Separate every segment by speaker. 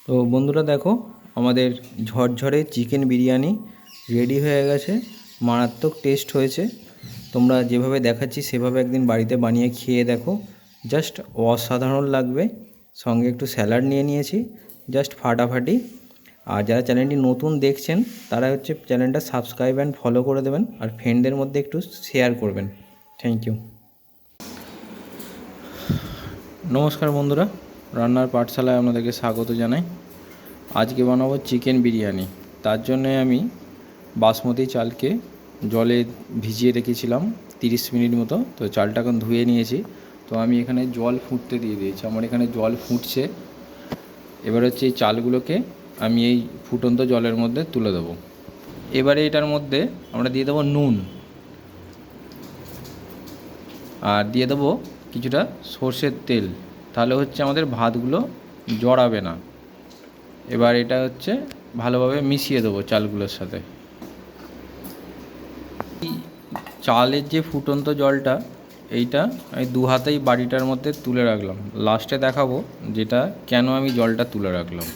Speaker 1: তো বন্ধুরা দেখো, আমাদের ঝরঝরে চিকেন বিরিয়ানি রেডি হয়ে গেছে। মারাত্মক টেস্ট হয়েছে। তোমরা যেভাবে দেখাচ্ছি সেভাবে একদিন বাড়িতে বানিয়ে খেয়ে দেখো, জাস্ট অসাধারণ লাগবে। সঙ্গে একটু স্যালাড নিয়ে নিয়েছি, জাস্ট ফাটাফাটি। আর যারা চ্যানেলটি নতুন দেখছেন তারা হচ্ছে চ্যানেলটা সাবস্ক্রাইব অ্যান্ড ফলো করে দেবেন, আর ফ্রেন্ডদের মধ্যে একটু শেয়ার করবেন। Thank you. নমস্কার বন্ধুরা, রান্নার পাঠশালায় আপনাদেরকে স্বাগত জানাই। আজকে বানাবো চিকেন বিরিয়ানি। তার জন্য আমি বাসমতি চালকে জলে ভিজিয়ে রেখেছিলাম 30 মিনিট মতো। তো চালটা এখন ধুয়ে নিয়েছি। তো আমি এখানে জল ফুটতে দিয়ে দিয়েছি। আমার এখানে জল ফুটছে। এবার হচ্ছে এই চালগুলোকে আমি এই ফুটন্ত জলের মধ্যে তুলে দেবো। এবারে এটার মধ্যে আমরা দিয়ে দেবো নুন, আর দিয়ে দেবো কিছুটা সর্ষের তেল। তাহলে হচ্ছে আমাদের ভাতগুলো জড়াবে না। এবার এটা হচ্ছে ভালোভাবে মিশিয়ে দেবো চালগুলোর সাথে। চালের যে ফুটন্ত জলটা, এইটা আমি দু হাতেই বাড়িটার মধ্যে তুলে রাখলাম। লাস্টে দেখাবো যেটা কেন আমি জলটা তুলে রাখলাম।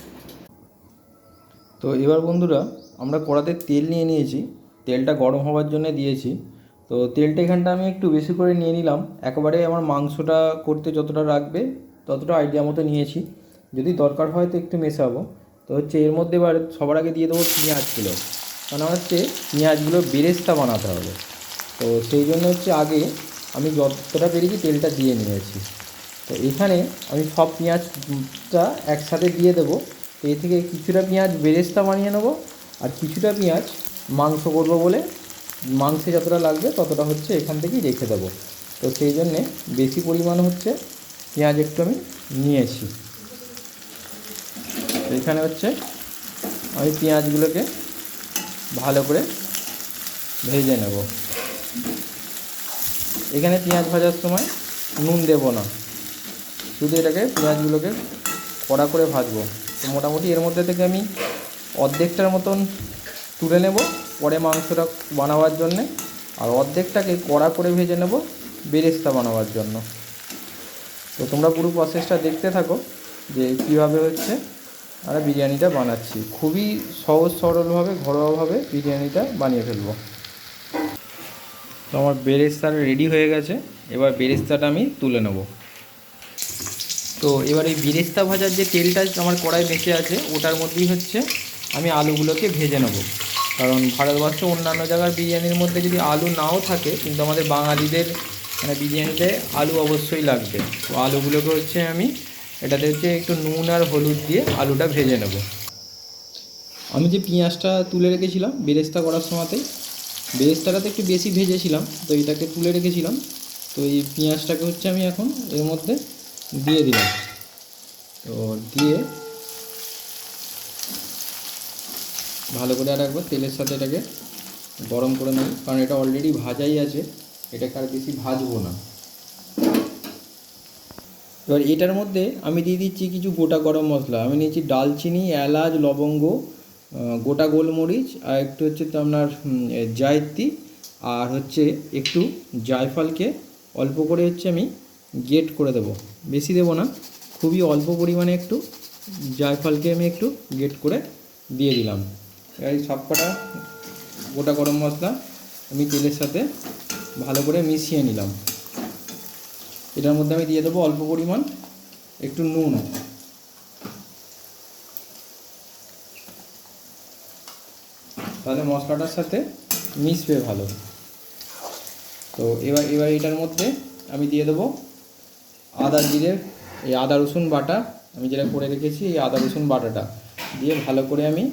Speaker 1: তো এবার বন্ধুরা, আমরা কড়াতে তেল নিয়ে নিয়েছি। তেলটা গরম হওয়ার জন্য দিয়েছি। তো তেলটা এখানটা আমি একটু বেশি করে নিয়ে নিলাম। একবারে আমার মাংসটা করতে যতটা রাখবে ততটা আইডিয়া মতো নিয়েছি। যদি দরকার হয় তো একটু মেশাবো। তো হচ্ছে এর মধ্যে এবার সবার আগে দিয়ে দেবো পেঁয়াজগুলো, কারণ হচ্ছে পেঁয়াজগুলো বেরেস্তা বানাতে হবে। তো সেই জন্য হচ্ছে আগে আমি যতটা পেরেছি তেলটা দিয়ে নিয়েছি। তো এখানে আমি সব পেঁয়াজটা একসাথে দিয়ে দেবো। তো এ থেকে কিছুটা পেঁয়াজ বেরেস্তা বানিয়ে নেবো, আর কিছুটা পেঁয়াজ মাংস করবো বলে মাংসে যতটা লাগবে ততটা হচ্ছে এখান থেকেই রেখে দেবো। তো সেই জন্যে বেশি পরিমাণ হচ্ছে পেঁয়াজ একটু আমি নিয়েছি। তো এখানে হচ্ছে আমি পেঁয়াজগুলোকে ভালো করে ভেজে নেব। এখানে পেঁয়াজ ভাজার সময় নুন দেব না, শুধু এটাকে পেঁয়াজগুলোকে কড়া করে ভাজবো। তো মোটামুটি এর মধ্যে থেকে আমি অর্ধেকটার মতন তুলে নেব পরে মাংসটা বানাবার জন্যে, আর অর্ধেকটাকে কড়া করে ভেজে নেব বেরেস্তা বানাবার জন্য। তো তোমরা পুরো প্রসেসটা দেখতে থাকো যে কীভাবে হচ্ছে আমরা বিরিয়ানিটা বানাচ্ছি। খুবই সহজ সরলভাবে ঘরোয়াভাবে বিরিয়ানিটা বানিয়ে ফেলবো। তো আমার বেরেস্তাটা রেডি হয়ে গেছে। এবার বেরেস্তাটা আমি তুলে নেব। তো এবার এই বেরেস্তা ভাজার যে তেলটা আমার কড়াই বেঁচে আছে ওটার মধ্যেই হচ্ছে আমি আলুগুলোকে ভেজে নেব। কারণ ভারতবর্ষ অন্যান্য জায়গার বিরিয়ানির মধ্যে যদি আলু নাও থাকে, কিন্তু আমাদের বাঙালিদের মানে বিরিয়ানিতে আলু অবশ্যই লাগবে। তো আলুগুলোকে হচ্ছে আমি এটাতে হচ্ছে একটু নুন আর হলুদ দিয়ে আলুটা ভেজে নেব। আমি যে পেঁয়াজটা তুলে রেখেছিলাম বেরেস্তা করার সময়তেই, বেরেস্তাটাতে একটু বেশি ভেজেছিলাম, তো এটাকে তুলে রেখেছিলাম। তো এই পেঁয়াজটাকে হচ্ছে আমি এখন এর মধ্যে দিয়ে দিলাম। তো দিয়ে ভালো করে আর একবার তেলের সাথে এটাকে গরম করে নেব, কারণ এটা অলরেডি ভাজাই আছে, এটাকে আর বেশি ভাজবো না। এবার এটার মধ্যে আমি দিয়ে দিচ্ছি কিছু গোটা গরম মশলা। আমি নিয়েছি দালচিনি, এলাচ, লবঙ্গ, গোটা গোলমরিচ, আর একটু হচ্ছে তো আপনার জায়িত্রী, আর হচ্ছে একটু জায়ফলকে অল্প করে হচ্ছে আমি গ্রেট করে দেবো। বেশি দেবো না, খুবই অল্প পরিমাণে একটু জায়ফলকে আমি একটু গ্রেট করে দিয়ে দিলাম। এই সবকটা গোটা গরম মশলা আমি তেলের সাথে ভালো করে মিশিয়ে নিলাম। এটার মধ্যে আমি দিয়ে দেবো অল্প পরিমাণ একটু নুন। তাহলে মশলাটার সাথে মিশবে ভালো। তো এবার এটার মধ্যে আমি দিয়ে দেবো আদা জিরে, এই আদা রসুন বাটা আমি যেটা করে রেখেছি, এই আদা রসুন বাটাটা দিয়ে ভালো করে আমি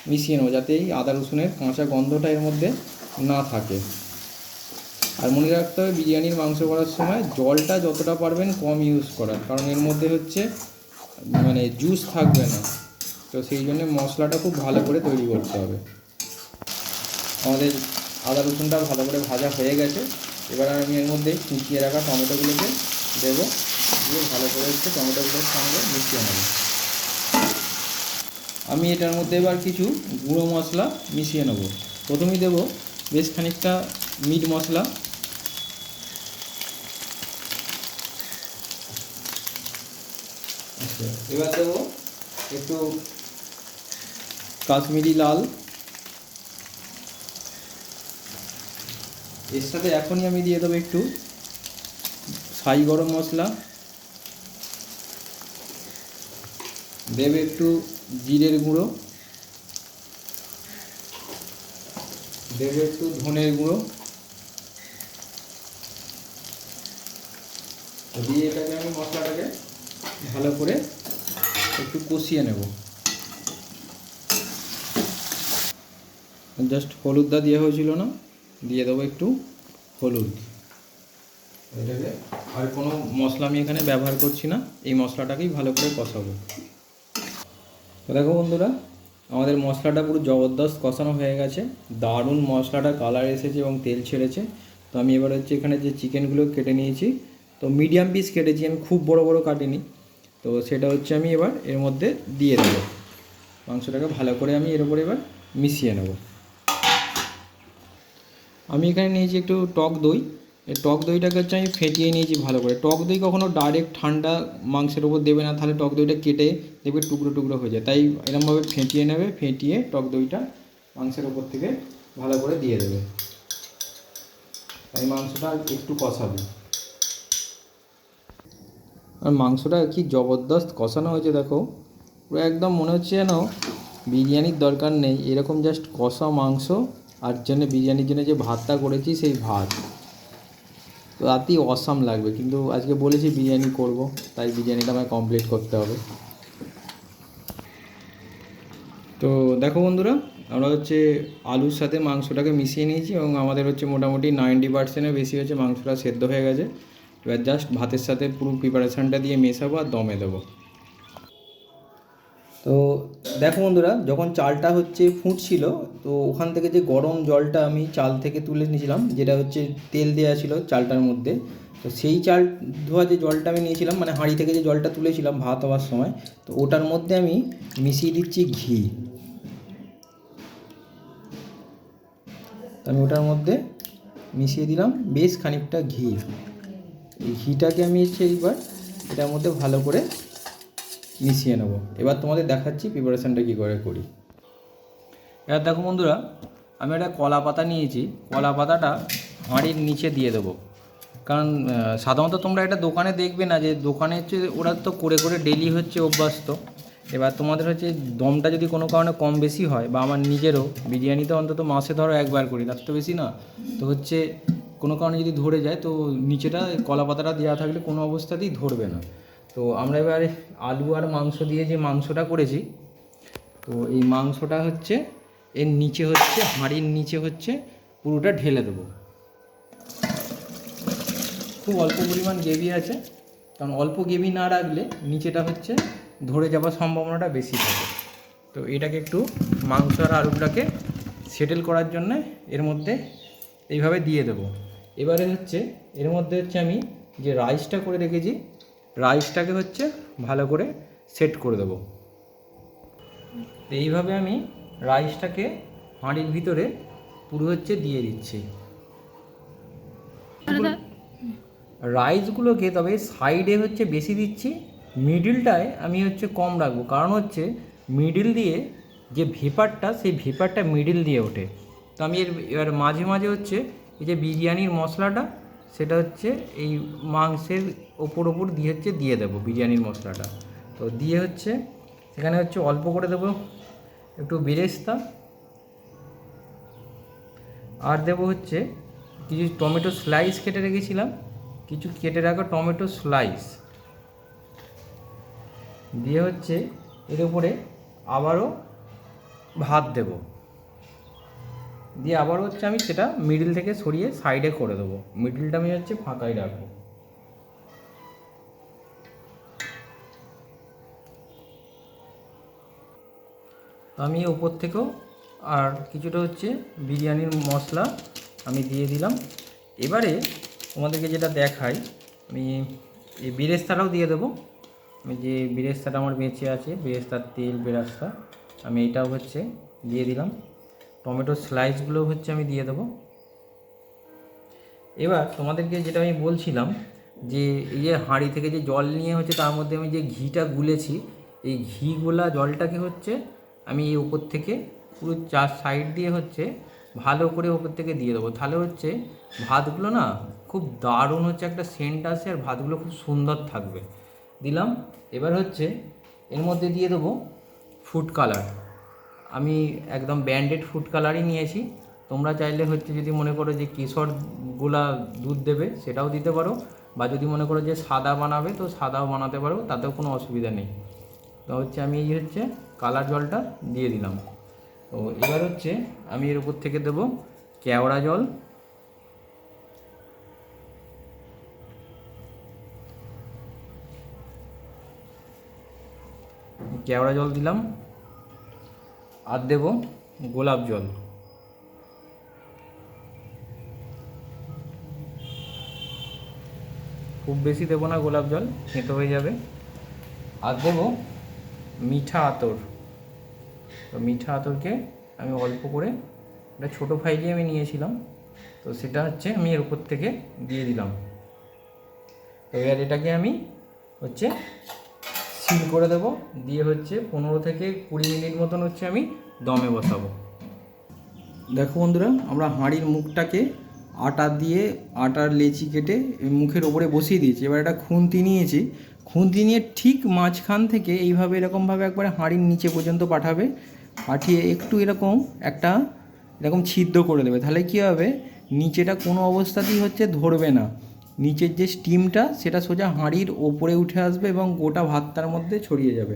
Speaker 1: মিশিয়ে নেবো, যাতে এই আদা রসুনের কাঁচা গন্ধটা এর মধ্যে না থাকে। আর মনে রাখতে হবে বিরিয়ানির মাংস করার সময় জলটা যতটা পারবেন কম ইউজ করার, কারণ এর মধ্যে হচ্ছে মানে জুস থাকবে না। তো সেই জন্য মশলাটা খুব ভালো করে তৈরি করতে হবে। আমাদের আদা রসুনটা ভালো করে ভাজা হয়ে গেছে। এবার আমি এর মধ্যে কুচিয়ে রাখা টমেটোগুলোকে দেবো, দিয়ে ভালো করে হচ্ছে টমেটোগুলোর সঙ্গে মিশিয়ে নেব। আমি এটার মধ্যে এবার কিছু গুঁড়ো মশলা মিশিয়ে নেব। প্রথমেই দেবো বেশ খানিকটা মিট মশলা, আচ্ছা এবার দেবো একটু কাশ্মীরি লাল, এর সাথে এখনই আমি দিয়ে দেবো একটু ছাই গরম মশলা, দেবে একটু জিরের গুঁড়ো, দেবে একটু ধনের গুঁড়ো, দিয়ে এটাকে আমি মশলাটাকে ভালো করে একটু কষিয়ে নেব। জাস্ট হলুদটা দেওয়া হয়েছিল না, দিয়ে দেবো একটু হলুদ। এটাকে আর কোনো মশলা আমি এখানে ব্যবহার করছি না, এই মশলাটাকেই ভালো করে কষাবো। তো দেখো বন্ধুরা, আমাদের মশলাটা পুরো জবরদস্ত কষানো হয়ে গেছে, দারুণ মশলাটা কালার এসেছে এবং তেল ছেড়েছে। তো আমি এবার হচ্ছে এখানে যে চিকেনগুলো কেটে নিয়েছি, তো মিডিয়াম পিস কেটেছি আমি, খুব বড় বড় কাটিনি। তো সেটা হচ্ছে আমি এবার এর মধ্যে দিয়ে দেবো, মাংসটাকে ভালো করে আমি এর উপরে এবার মিশিয়ে নেব। আমি এখানে নিয়েছি একটু টক দই, এই টক দইটাকে হচ্ছে আমি ফেটিয়ে নিয়েছি ভালো করে। টক দই কখনও ডাইরেক্ট ঠান্ডা মাংসের উপর দেবে না, তাহলে টক দইটা কেটে দেখবে টুকরো টুকরো হয়ে যায়। তাই এরকমভাবে ফেটিয়ে নেবে, ফেটিয়ে টক দইটা মাংসের উপর থেকে ভালো করে দিয়ে দেবে। তাই মাংসটা একটু কষাবে। আর মাংসটা কি জবরদস্ত কষানো হয়েছে দেখো, পুরো একদম মনে হচ্ছে যেন বিরিয়ানির দরকার নেই, এরকম জাস্ট কষা মাংস। আর জন্য বিরিয়ানির জন্য যে ভাতটা করেছি সেই ভাত তো রাতেই অসাম লাগবে, কিন্তু আজকে বলেছি বিরিয়ানি করব, তাই বিরিয়ানিটা আমায় কমপ্লিট করতে হবে। তো দেখো বন্ধুরা, আমরা হচ্ছে আলুর সাথে মাংসটাকে মিশিয়ে নিয়েছি এবং আমাদের হচ্ছে মোটামুটি 90%-এর বেশি হচ্ছে মাংসটা সেদ্ধ হয়ে গেছে। এবার জাস্ট ভাতের সাথে পুরো প্রিপারেশানটা দিয়ে মেশাবো আর দমে দেবো। তো দেখো বন্ধুরা, যখন চালটা হচ্ছে ফুটছিল, তো ওখান থেকে যে গরম জলটা আমি চাল থেকে তুলে নিয়েছিলাম, যেটা হচ্ছে তেল দেওয়া ছিল চালটার মধ্যে, তো সেই চাল ধোয়া যে জলটা আমি নিয়েছিলাম, মানে হাঁড়ি থেকে যে জলটা তুলেছিলাম ভাত হওয়ার সময়, তো ওটার মধ্যে আমি মিশিয়ে দিচ্ছি ঘি। তো আমি ওটার মধ্যে মিশিয়ে দিলাম বেশ খানিকটা ঘি। এই ঘিটাকে আমি হচ্ছে এইবার এটার মধ্যে ভালো করে মিশিয়ে নেব। এবার তোমাদের দেখাচ্ছি প্রিপারেশানটা কী করে করি। এবার দেখো বন্ধুরা, আমি একটা কলা পাতা নিয়েছি, কলা পাতাটা হাঁড়ির নিচে দিয়ে দেবো। কারণ সাধারণত তোমরা এটা দোকানে দেখবে না, যে দোকানে হচ্ছে ওরা তো করে করে ডেলি হচ্ছে অভ্যস্ত। এবার তোমাদের হচ্ছে দমটা যদি কোনো কারণে কম বেশি হয়, বা আমার নিজেরও বিরিয়ানিতে অন্তত মাসে ধরো একবার করি, তার তো বেশি না, তো হচ্ছে কোনো কারণে যদি ধরে যায়, তো নিচেটা কলা পাতাটা দেওয়া থাকলে কোনো অবস্থাতেই ধরবে না। তো আমরা এবারে আলু আর মাংস দিয়ে যে মাংসটা করেছি, তো এই মাংসটা হচ্ছে এর নিচে হচ্ছে হাঁড়ির নিচে হচ্ছে পুরোটা ঢেলে দেবো। খুব অল্প পরিমাণ গ্রেভি আছে, কারণ অল্প গ্রেভি না রাখলে নিচেটা হচ্ছে ধরে যাওয়ার সম্ভাবনাটা বেশি থাকে। তো এটাকে একটু মাংস আর আলুটাকে সেটেল করার জন্য এর মধ্যে এইভাবে দিয়ে দেবো। এবারে হচ্ছে এর মধ্যে হচ্ছে আমি যে রাইসটা করে রেখেছি, রাইসটাকে হচ্ছে ভালো করে সেট করে দেবো। তো এইভাবে আমি রাইসটাকে হাঁড়ির ভিতরে পুরো হচ্ছে দিয়ে দিচ্ছি। রাইসগুলোকে তবে সাইডে হচ্ছে বেশি দিচ্ছি, মিডিলটায় আমি হচ্ছে কম রাখবো, কারণ হচ্ছে মিডিল দিয়ে যে ভেপারটা, সেই ভেপারটা মিডিল দিয়ে ওঠে। তো আমি এবার মাঝে মাঝে হচ্ছে এই যে বিরিয়ানির মশলাটা, সেটা হচ্ছে এই মাংসের ওপর দিয়ে হচ্ছে দিয়ে দেবো বিরিয়ানির মশলাটা। তো দিয়ে হচ্ছে সেখানে হচ্ছে অল্প করে দেবো একটু বেরেস্তা, আর দেবো হচ্ছে কিছু টমেটো স্লাইস কেটে রেখেছিলাম, কিছু কেটে রাখা টমেটো স্লাইস দিয়ে হচ্ছে এর উপরে আবারও ভাত দেব, দিয়ে আবারও হচ্ছে আমি সেটা মিডিল থেকে সরিয়ে সাইডে করে দেবো, মিডিলটা আমি হচ্ছে ফাঁকাই রাখবো। তো আমি ওপর থেকেও আর কিছুটা হচ্ছে বিরিয়ানির মশলা আমি দিয়ে দিলাম। এবারে তোমাদেরকে যেটা দেখাই, আমি এই বেরেস্তাটাও দিয়ে দেবো। আমি যে বেরেস্তাটা আমার বেঁচে আছে, বেরেস্তার তেল বেরেস্তা, আমি এইটাও হচ্ছে দিয়ে দিলাম। টমেটো স্লাইসগুলো হচ্ছে আমি দিয়ে দেবো। এবার তোমাদেরকে যেটা আমি বলছিলাম, যে এই যে হাঁড়ি থেকে যে জল নিয়ে হচ্ছে তার মধ্যে আমি যে ঘিটা গুলেছি, এই ঘিগুলা জলটাকে হচ্ছে আমি এই উপর থেকে পুরো 4 সাইড দিয়ে হচ্ছে ভালো করে উপর থেকে দিয়ে দেবো, তাহলে হচ্ছে ভাতগুলো না খুব দারুণ হচ্ছে একটা সেন্ট আসে আর ভাতগুলো খুব সুন্দর থাকবে। দিলাম। এবার হচ্ছে এর মধ্যে দিয়ে দেবো ফুড কালার। আমি একদম ব্র্যান্ডেড ফুড কালারই নিয়েছি। তোমরা চাইলে হচ্ছে যদি মনে করো যে কেশর গুলা দুধ দেবে সেটাও দিতে পারো, বা যদি মনে করো যে সাদা বানাবে তো সাদাও বানাতে পারো, তাতেও কোনো অসুবিধা নেই। তো হচ্ছে আমি এই হচ্ছে কালার জলটা দিয়ে দিলাম। তো এবার হচ্ছে আমি এর উপর থেকে দেবো কেওড়া জল। কেওড়া জল দিলাম। আর দেবো গোলাপ জল। খুব বেশি দেবো না গোলাপ জল, খেতে হয়ে যাবে। আর দেবো মিঠা আতর। তো মিঠা আতরকে আমি অল্প করে একটা ছোটো ফাইলে আমি নিয়েছিলাম, তো সেটা হচ্ছে আমি এর উপর থেকে দিয়ে দিলাম। তো এবার এটাকে আমি হচ্ছে সিল করে দেবো, দিয়ে হচ্ছে 15 থেকে 20 মিনিট মতন হচ্ছে আমি দমে বসাবো। দেখো বন্ধুরা, আমরা হাঁড়ির মুখটাকে আটার লেচি কেটে মুখের ওপরে বসিয়ে দিয়েছি। এবার একটা খুন্তি নিয়েছি, খুন্তি নিয়ে ঠিক মাঝখান থেকে এইভাবে এরকমভাবে একবারে হাঁড়ির নিচে পর্যন্ত পাঠিয়ে একটু এরকম ছিদ্র করে দেবে। তাহলে কী হবে, নিচেটা কোনো অবস্থাতেই হচ্ছে ধরবে না, নিচের যে স্টিমটা সেটা সোজা হাঁড়ির ওপরে উঠে আসবে এবং গোটা ভাতটার মধ্যে ছড়িয়ে যাবে।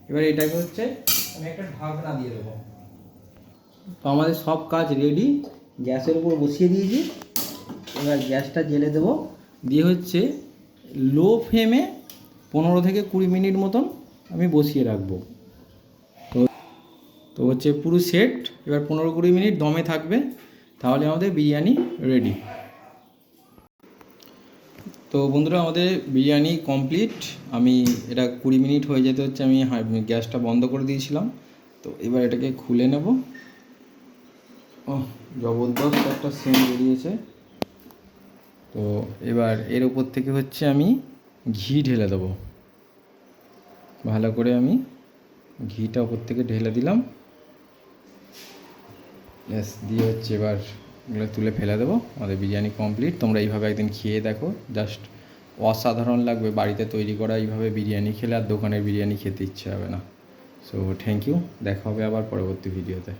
Speaker 1: এবার এটাকে হচ্ছে আমি একটা ঢাকনা দিয়ে দেবো। তো আমাদের সব কাজ রেডি, গ্যাসের উপর বসিয়ে দিয়েছি। এবার গ্যাসটা জ্বেলে দেবো, দিয়ে হচ্ছে লো ফ্লেমে 15 থেকে 20 মিনিট মতন আমি বসিয়ে রাখবো। তো হচ্ছে পুরো সেট। এবার 15-20 মিনিট দমে থাকবে, তাহলে আমাদের বিরিয়ানি রেডি। তো বন্ধুরা, আমাদের বিরিয়ানি কমপ্লিট। আমি এটা 20 মিনিট হয়ে যেতে হচ্ছে আমি গ্যাসটা বন্ধ করে দিয়েছিলাম। তো এবার এটাকে খুলে নেব। জবরদস্ত একটা সেন্ট বেরিয়েছে। তো এবার এর উপর থেকে হচ্ছে আমি ঘি ঢেলে দেবো। ভালো করে আমি ঘিটা উপর থেকে ঢেলে দিলাম। ব্যাস, দিয়ে হচ্ছে এবার এগুলো তুলে ফেলে দেবো। আমাদের বিরিয়ানি কমপ্লিট। তোমরা এইভাবে একদিন খেয়ে দেখো, জাস্ট অসাধারণ লাগবে। বাড়িতে তৈরি করা এইভাবে বিরিয়ানি খেলে আর দোকানের বিরিয়ানি খেতে ইচ্ছে হবে না। সো থ্যাংক ইউ, দেখা হবে আবার পরবর্তী ভিডিওতে।